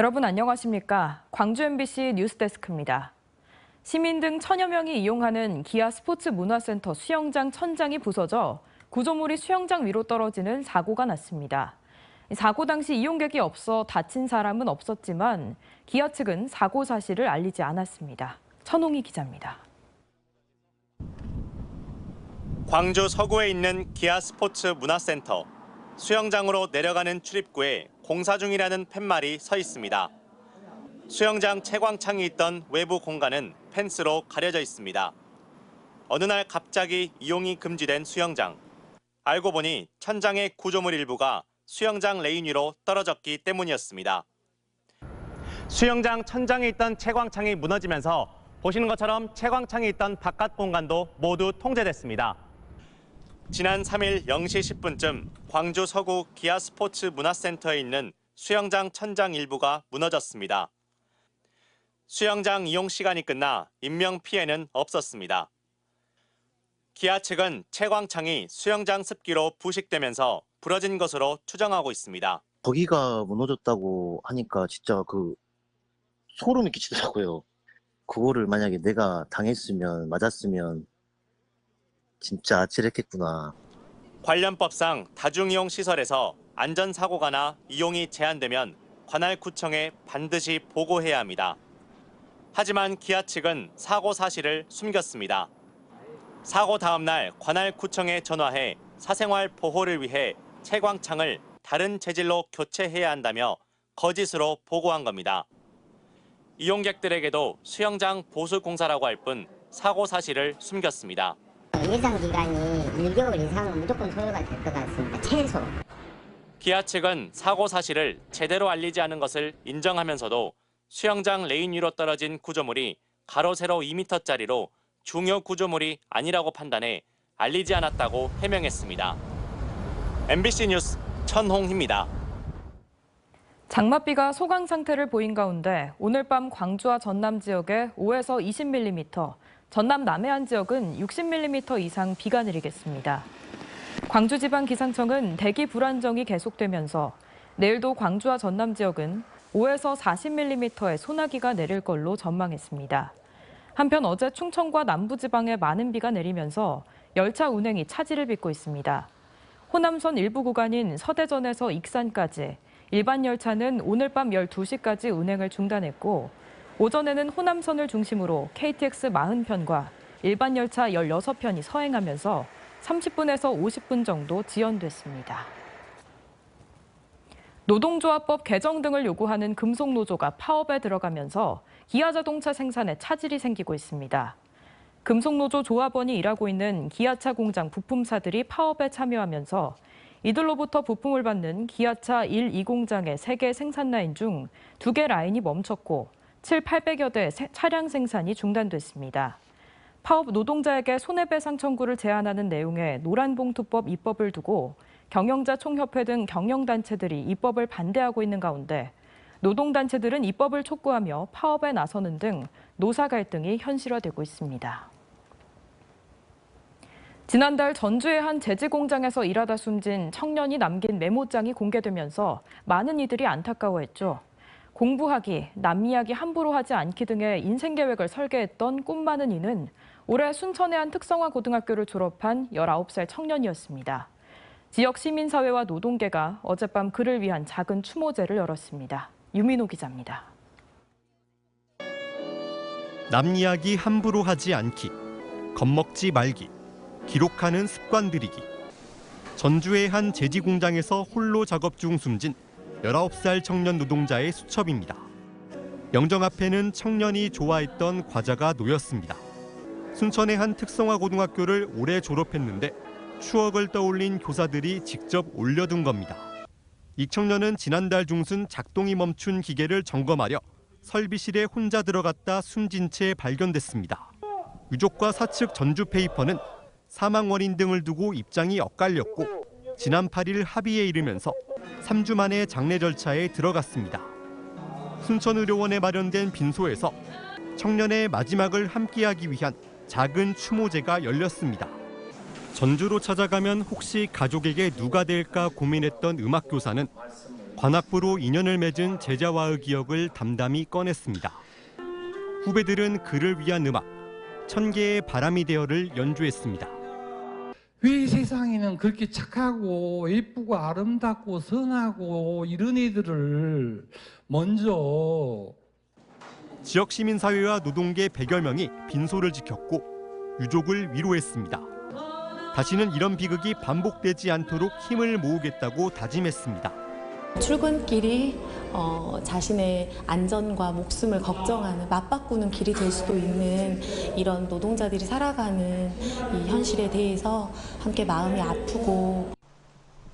여러분 안녕하십니까? 광주 MBC 뉴스데스크입니다. 시민 등 천여 명이 이용하는 기아 스포츠 문화센터 수영장 천장이 부서져 구조물이 수영장 위로 떨어지는 사고가 났습니다. 사고 당시 이용객이 없어 다친 사람은 없었지만 기아 측은 사고 사실을 알리지 않았습니다. 천홍희 기자입니다. 광주 서구에 있는 기아 스포츠 문화센터. 수영장으로 내려가는 출입구에 공사 중이라는 팻말이 서 있습니다. 수영장 채광창이 있던 외부 공간은 펜스로 가려져 있습니다. 어느 날 갑자기 이용이 금지된 수영장. 알고 보니 천장의 구조물 일부가 수영장 레인 위로 떨어졌기 때문이었습니다. 수영장 천장에 있던 채광창이 무너지면서 보시는 것처럼 채광창이 있던 바깥 공간도 모두 통제됐습니다. 지난 3일 0시 10분쯤 광주 서구 기아 스포츠 문화센터에 있는 수영장 천장 일부가 무너졌습니다. 수영장 이용 시간이 끝나 인명 피해는 없었습니다. 기아 측은 채광창이 수영장 습기로 부식되면서 부러진 것으로 추정하고 있습니다. 거기가 무너졌다고 하니까 진짜 소름이 끼치더라고요. 그거를 만약에 내가 당했으면, 맞았으면 진짜 아찔했겠구나. 관련법상 다중이용 시설에서 안전사고가 나 이용이 제한되면 관할구청에 반드시 보고해야 합니다. 하지만 기아 측은 사고 사실을 숨겼습니다. 사고 다음 날 관할구청에 전화해 사생활 보호를 위해 채광창을 다른 재질로 교체해야 한다며 거짓으로 보고한 겁니다. 이용객들에게도 수영장 보수 공사라고 할 뿐 사고 사실을 숨겼습니다. 예상 기간이 1개월 이상은 무조건 소요가 될 것 같습니다. 최소. 기아 측은 사고 사실을 제대로 알리지 않은 것을 인정하면서도 수영장 레인 위로 떨어진 구조물이 가로 세로 2m짜리로 중요 구조물이 아니라고 판단해 알리지 않았다고 해명했습니다. MBC 뉴스 천홍희입니다. 장맛비가 소강 상태를 보인 가운데 오늘 밤 광주와 전남 지역에 5에서 20mm, 전남 남해안 지역은 60mm 이상 비가 내리겠습니다. 광주지방기상청은 대기 불안정이 계속되면서 내일도 광주와 전남 지역은 5에서 40mm의 소나기가 내릴 걸로 전망했습니다. 한편 어제 충청과 남부지방에 많은 비가 내리면서 열차 운행이 차질을 빚고 있습니다. 호남선 일부 구간인 서대전에서 익산까지 일반 열차는 오늘 밤 12시까지 운행을 중단했고 오전에는 호남선을 중심으로 KTX 40편과 일반 열차 16편이 서행하면서 30분에서 50분 정도 지연됐습니다. 노동조합법 개정 등을 요구하는 금속노조가 파업에 들어가면서 기아자동차 생산에 차질이 생기고 있습니다. 금속노조 조합원이 일하고 있는 기아차 공장 부품사들이 파업에 참여하면서 이들로부터 부품을 받는 기아차 1, 2공장의 3개 생산 라인 중 2개 라인이 멈췄고 800여 대 차량 생산이 중단됐습니다. 파업 노동자에게 손해배상 청구를 제한하는 내용의 노란봉투법 입법을 두고 경영자 총협회 등 경영단체들이 입법을 반대하고 있는 가운데 노동단체들은 입법을 촉구하며 파업에 나서는 등 노사 갈등이 현실화되고 있습니다. 지난달 전주의 한 제지 공장에서 일하다 숨진 청년이 남긴 메모장이 공개되면서 많은 이들이 안타까워했죠. 공부하기, 남 이야기 함부로 하지 않기 등의 인생 계획을 설계했던 꿈 많은 이는 올해 순천의 한 특성화 고등학교를 졸업한 19살 청년이었습니다. 지역 시민사회와 노동계가 어젯밤 그를 위한 작은 추모제를 열었습니다. 유민호 기자입니다. 남 이야기 함부로 하지 않기, 겁먹지 말기, 기록하는 습관 들이기. 전주의 한 제지 공장에서 홀로 작업 중 숨진 19살 청년 노동자의 수첩입니다. 영정 앞에는 청년이 좋아했던 과자가 놓였습니다. 순천의 한 특성화 고등학교를 올해 졸업했는데 추억을 떠올린 교사들이 직접 올려둔 겁니다. 이 청년은 지난달 중순 작동이 멈춘 기계를 점검하려 설비실에 혼자 들어갔다 숨진 채 발견됐습니다. 유족과 사측 전주페이퍼는 사망 원인 등을 두고 입장이 엇갈렸고 지난 8일 합의에 이르면서 3주 만에 장례 절차에 들어갔습니다. 순천의료원에 마련된 빈소에서 청년의 마지막을 함께하기 위한 작은 추모제가 열렸습니다. 전주로 찾아가면 혹시 가족에게 누가 될까 고민했던 음악교사는 관악부로 인연을 맺은 제자와의 기억을 담담히 꺼냈습니다. 후배들은 그를 위한 음악, 천개의 바람이 되어를 연주했습니다. 왜 세상에는 그렇게 착하고 예쁘고 아름답고 선하고 이런 애들을 먼저. 지역 시민사회와 노동계 100여 명이 빈소를 지켰고 유족을 위로했습니다. 다시는 이런 비극이 반복되지 않도록 힘을 모으겠다고 다짐했습니다. 출근길이 자신의 안전과 목숨을 걱정하는 맞바꾸는 길이 될 수도 있는 이런 노동자들이 살아가는 이 현실에 대해서 함께 마음이 아프고.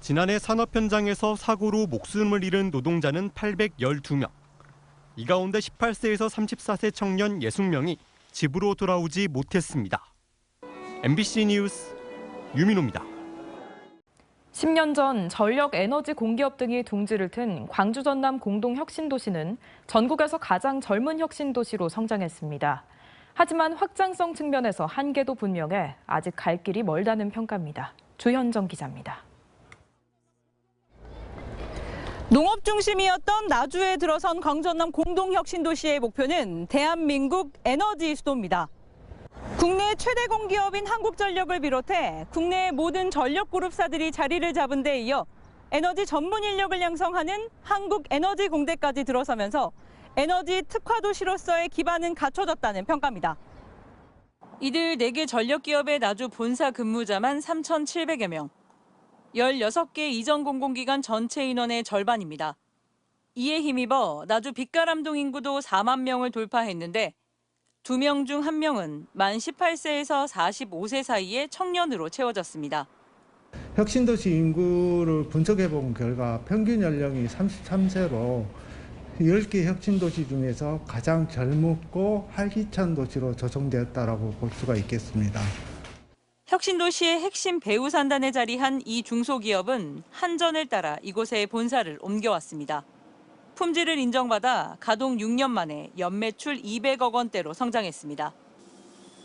지난해 산업 현장에서 사고로 목숨을 잃은 노동자는 812명. 이 가운데 18세에서 34세 청년 60명이 집으로 돌아오지 못했습니다. MBC 뉴스 유민호입니다. 10년 전 전력 에너지 공기업 등이 둥지를 튼 광주 전남 공동혁신도시는 전국에서 가장 젊은 혁신도시로 성장했습니다. 하지만 확장성 측면에서 한계도 분명해 아직 갈 길이 멀다는 평가입니다. 주현정 기자입니다. 농업 중심이었던 나주에 들어선 광전남 공동혁신도시의 목표는 대한민국 에너지 수도입니다. 국내 최대 공기업인 한국전력을 비롯해 국내의 모든 전력그룹사들이 자리를 잡은 데 이어 에너지 전문 인력을 양성하는 한국에너지공대까지 들어서면서 에너지 특화도시로서의 기반은 갖춰졌다는 평가입니다. 이들 4개 전력기업의 나주 본사 근무자만 3,700여 명. 16개 이전 공공기관 전체 인원의 절반입니다. 이에 힘입어 나주 빛가람동 인구도 4만 명을 돌파했는데 2명 중 1명은 만 18세에서 45세 사이의 청년으로 채워졌습니다. 혁신도시 인구를 분석해본 결과 평균 연령이 33세로 10개 혁신도시 중에서 가장 젊고 활기찬 도시로 조성되었다고 볼 수가 있겠습니다. 혁신도시의 핵심 배후산단에 자리한 이 중소기업은 한전을 따라 이곳에 본사를 옮겨왔습니다. 품질을 인정받아 가동 6년 만에 연매출 200억 원대로 성장했습니다.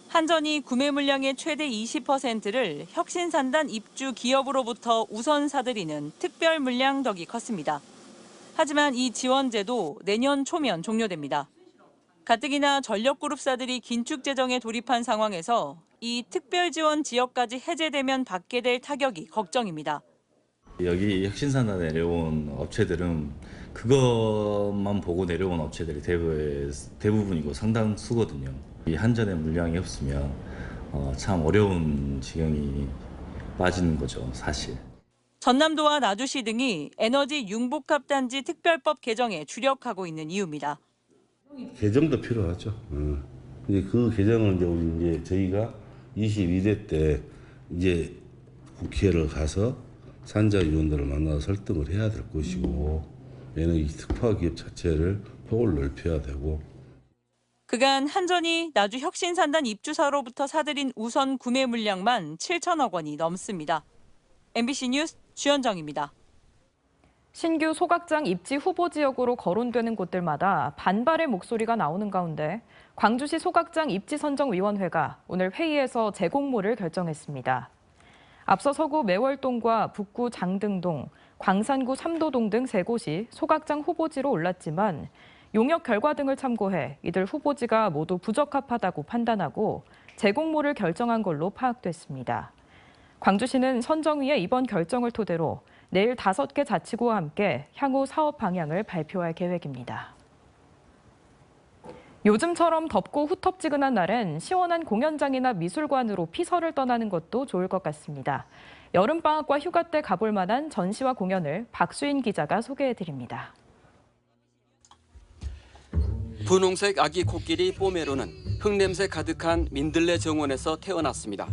한전이 구매 물량의 최대 20%를 혁신산단 입주 기업으로부터 우선 사들이는 특별 물량 덕이 컸습니다. 하지만 이 지원제도 내년 초면 종료됩니다. 가뜩이나 전력그룹사들이 긴축 재정에 돌입한 상황에서 이 특별 지원 지역까지 해제되면 받게 될 타격이 걱정입니다. 여기 혁신산단에 내려온 업체들은 그것만 보고 내려온 업체들이 대부분이고 상당수거든요. 이 한전의 물량이 없으면 참 어려운 지경이 빠지는 거죠, 사실. 전남도와 나주시 등이 에너지 융복합단지 특별법 개정에 주력하고 있는 이유입니다. 개정도 필요하죠. 그 개정은 이제 저희가 22대 때 이제 국회를 가서 산자위원들을 만나서 설득을 해야 될 것이고 에너지 특화 기업 자체를 폭을 넓혀야 되고. 그간 한전이 나주 혁신산단 입주사로부터 사들인 우선 구매 물량만 7천억 원이 넘습니다. MBC 뉴스 주현정입니다. 신규 소각장 입지 후보 지역으로 거론되는 곳들마다 반발의 목소리가 나오는 가운데 광주시 소각장 입지선정위원회가 오늘 회의에서 재공모를 결정했습니다. 앞서 서구 매월동과 북구 장등동, 광산구 삼도동 등 3곳이 소각장 후보지로 올랐지만 용역 결과 등을 참고해 이들 후보지가 모두 부적합하다고 판단하고 재공모를 결정한 걸로 파악됐습니다. 광주시는 선정위의 이번 결정을 토대로 내일 5개 자치구와 함께 향후 사업 방향을 발표할 계획입니다. 요즘처럼 덥고 후텁지근한 날엔 시원한 공연장이나 미술관으로 피서를 떠나는 것도 좋을 것 같습니다. 여름방학과 휴가 때 가볼 만한 전시와 공연을 박수인 기자가 소개해드립니다. 분홍색 아기 코끼리 뽀메로는 흙냄새 가득한 민들레 정원에서 태어났습니다.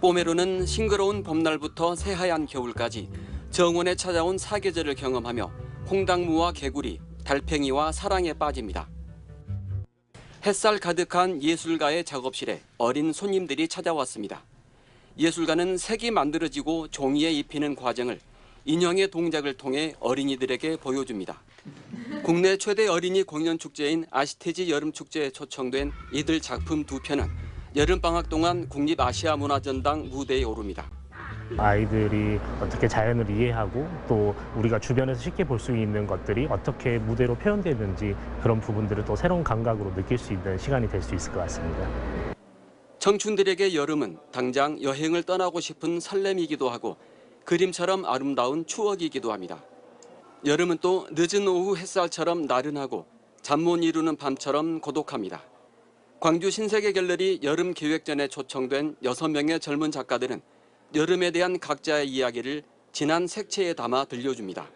뽀메로는 싱그러운 봄날부터 새하얀 겨울까지 정원에 찾아온 사계절을 경험하며 홍당무와 개구리, 달팽이와 사랑에 빠집니다. 햇살 가득한 예술가의 작업실에 어린 손님들이 찾아왔습니다. 예술가는 색이 만들어지고 종이에 입히는 과정을 인형의 동작을 통해 어린이들에게 보여줍니다. 국내 최대 어린이 공연축제인 아시태지 여름축제에 초청된 이들 작품 2편은 여름방학 동안 국립아시아문화전당 무대에 오릅니다. 아이들이 어떻게 자연을 이해하고 또 우리가 주변에서 쉽게 볼 수 있는 것들이 어떻게 무대로 표현되는지 그런 부분들을 또 새로운 감각으로 느낄 수 있는 시간이 될 수 있을 것 같습니다. 청춘들에게 여름은 당장 여행을 떠나고 싶은 설렘이기도 하고 그림처럼 아름다운 추억이기도 합니다. 여름은 또 늦은 오후 햇살처럼 나른하고 잠 못 이루는 밤처럼 고독합니다. 광주 신세계 갤러리 여름 기획전에 초청된 6명의 젊은 작가들은 여름에 대한 각자의 이야기를 진한 색채에 담아 들려줍니다.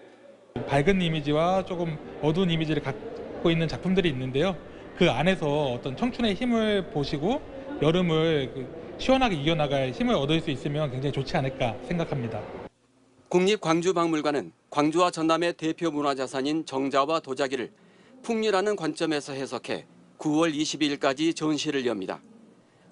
밝은 이미지와 조금 어두운 이미지를 갖고 있는 작품들이 있는데요. 그 안에서 어떤 청춘의 힘을 보시고 여름을 시원하게 이겨나갈 힘을 얻을 수 있으면 굉장히 좋지 않을까 생각합니다. 국립광주박물관은 광주와 전남의 대표 문화자산인 정자와 도자기를 풍류라는 관점에서 해석해 9월 22일까지 전시를 엽니다.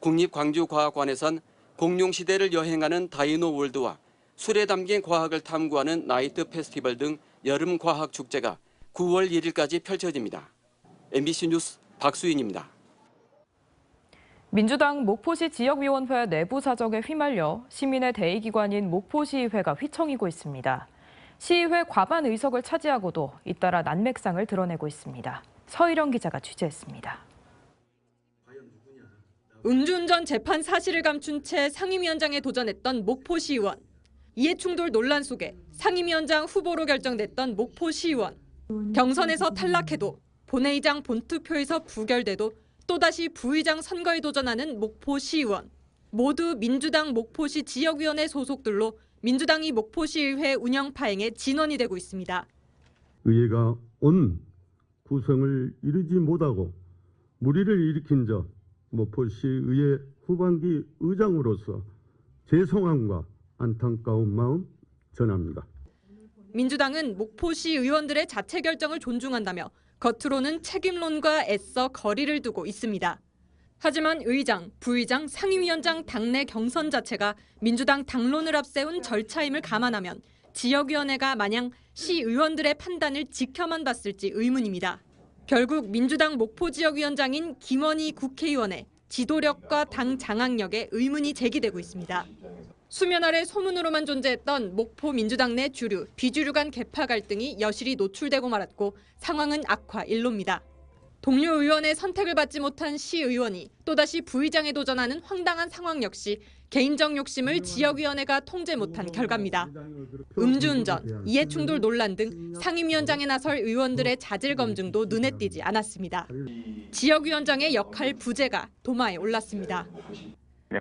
국립광주과학관에선 공룡시대를 여행하는 다이노 월드와 술에 담긴 과학을 탐구하는 나이트 페스티벌 등 여름 과학 축제가 9월 1일까지 펼쳐집니다. MBC 뉴스 박수인입니다. 민주당 목포시 지역위원회 내부 사정에 휘말려 시민의 대의기관인 목포시의회가 휘청이고 있습니다. 시의회 과반 의석을 차지하고도 잇따라 난맥상을 드러내고 있습니다. 서희령 기자가 취재했습니다. 음주운전 재판 사실을 감춘 채 상임위원장에 도전했던 목포시의원. 이해충돌 논란 속에 상임위원장 후보로 결정됐던 목포시의원. 경선에서 탈락해도 본회의장 본투표에서 부결돼도 또다시 부의장 선거에 도전하는 목포시의원. 모두 민주당 목포시 지역위원회 소속들로 민주당이 목포시의회 운영 파행의 진원이 되고 있습니다. 의회가 온 구성을 이루지 못하고 무리를 일으킨 점 목포시의회 후반기 의장으로서 죄송함과 안타까운 마음 전합니다. 민주당은 목포시 의원들의 자체 결정을 존중한다며 겉으로는 책임론과 애써 거리를 두고 있습니다. 하지만 의장, 부의장, 상임위원장 당내 경선 자체가 민주당 당론을 앞세운 절차임을 감안하면 지역위원회가 마냥 시의원들의 판단을 지켜만 봤을지 의문입니다. 결국 민주당 목포지역위원장인 김원희 국회의원의 지도력과 당 장악력에 의문이 제기되고 있습니다. 수면 아래 소문으로만 존재했던 목포 민주당 내 주류, 비주류 간 계파 갈등이 여실히 노출되고 말았고 상황은 악화 일로입니다. 동료 의원의 선택을 받지 못한 시의원이 또다시 부의장에 도전하는 황당한 상황 역시 개인적 욕심을 지역위원회가 통제 못한 결과입니다. 음주운전, 이해충돌 논란 등 상임위원장에 나설 의원들의 자질 검증도 눈에 띄지 않았습니다. 지역위원장의 역할 부재가 도마에 올랐습니다.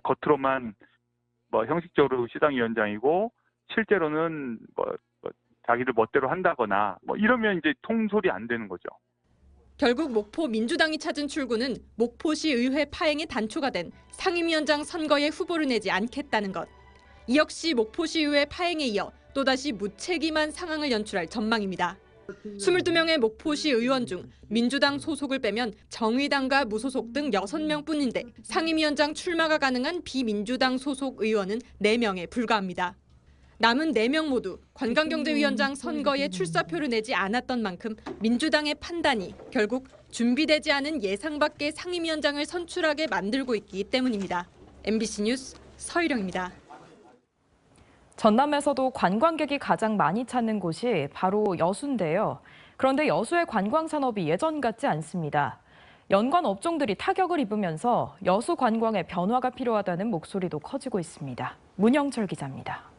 겉으로만 형식적으로 시당위원장이고 실제로는 자기들 멋대로 한다거나 이러면 이제 통솔이 안 되는 거죠. 결국 목포 민주당이 찾은 출구는 목포시 의회 파행이 단초가 된 상임위원장 선거에 후보를 내지 않겠다는 것. 이 역시 목포시 의회 파행에 이어 또다시 무책임한 상황을 연출할 전망입니다. 22명의 목포시 의원 중 민주당 소속을 빼면 정의당과 무소속 등 6명뿐인데 상임위원장 출마가 가능한 비민주당 소속 의원은 4명에 불과합니다. 남은 4명 모두 관광경제위원장 선거에 출사표를 내지 않았던 만큼 민주당의 판단이 결국 준비되지 않은 예상 밖의 상임위원장을 선출하게 만들고 있기 때문입니다. MBC 뉴스 서희령입니다. 전남에서도 관광객이 가장 많이 찾는 곳이 바로 여수인데요. 그런데 여수의 관광 산업이 예전 같지 않습니다. 연관 업종들이 타격을 입으면서 여수 관광에 변화가 필요하다는 목소리도 커지고 있습니다. 문영철 기자입니다.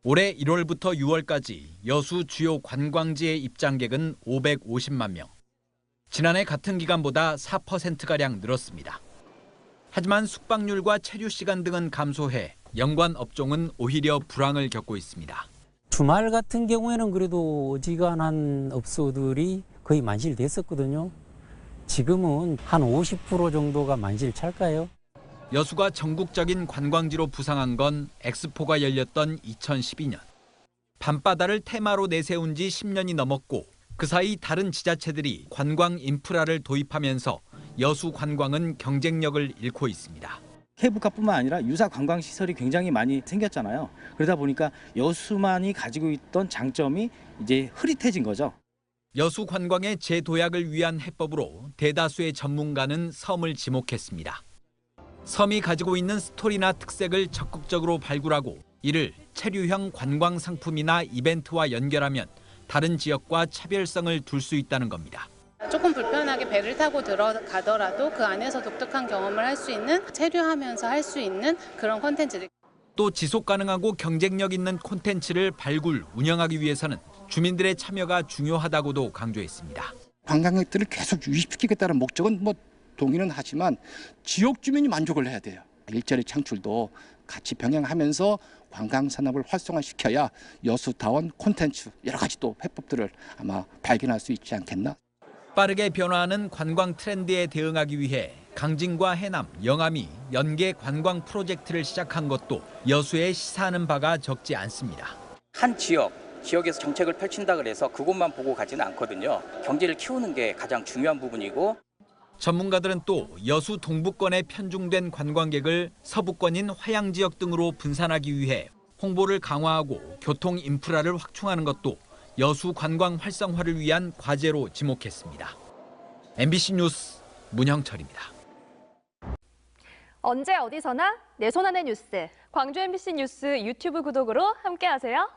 올해 1월부터 6월까지 여수 주요 관광지의 입장객은 550만 명. 지난해 같은 기간보다 4%가량 늘었습니다. 하지만 숙박률과 체류 시간 등은 감소해 연관 업종은 오히려 불황을 겪고 있습니다. 주말 같은 경우에는 그래도 어지간한 업소들이 거의 만실됐었거든요. 지금은 한 50% 정도가 만실찰까요? 여수가 전국적인 관광지로 부상한 건 엑스포가 열렸던 2012년. 밤바다를 테마로 내세운 지 10년이 넘었고 그 사이 다른 지자체들이 관광 인프라를 도입하면서 여수 관광은 경쟁력을 잃고 있습니다. 케이블카뿐만 아니라 유사 관광 시설이 굉장히 많이 생겼잖아요. 그러다 보니까 여수만이 가지고 있던 장점이 이제 흐릿해진 거죠. 여수 관광의 재도약을 위한 해법으로 대다수의 전문가는 섬을 지목했습니다. 섬이 가지고 있는 스토리나 특색을 적극적으로 발굴하고 이를 체류형 관광 상품이나 이벤트와 연결하면 다른 지역과 차별성을 둘 수 있다는 겁니다. 조금 불편하게 배를 타고 들어가더라도 그 안에서 독특한 경험을 할 수 있는, 체류하면서 할 수 있는 그런 콘텐츠들. 또 지속 가능하고 경쟁력 있는 콘텐츠를 발굴, 운영하기 위해서는 주민들의 참여가 중요하다고도 강조했습니다. 관광객들을 계속 유입시키겠다는 목적은 동의는 하지만 지역 주민이 만족을 해야 돼요. 일자리 창출도 같이 병행하면서 관광 산업을 활성화시켜야 여수다운 콘텐츠 여러 가지 또 해법들을 아마 발견할 수 있지 않겠나. 빠르게 변화하는 관광 트렌드에 대응하기 위해 강진과 해남, 영암이 연계 관광 프로젝트를 시작한 것도 여수에 시사하는 바가 적지 않습니다. 한 지역에서 정책을 펼친다 그래서 그것만 보고 가지는 않거든요. 경제를 키우는 게 가장 중요한 부분이고. 전문가들은 또 여수 동부권에 편중된 관광객을 서부권인 화양 지역 등으로 분산하기 위해 홍보를 강화하고 교통 인프라를 확충하는 것도 여수 관광 활성화를 위한 과제로 지목했습니다. MBC 뉴스 문형철입니다. 언제 어디서나 내 손 안의 뉴스. 광주 MBC 뉴스 유튜브 구독으로 함께하세요.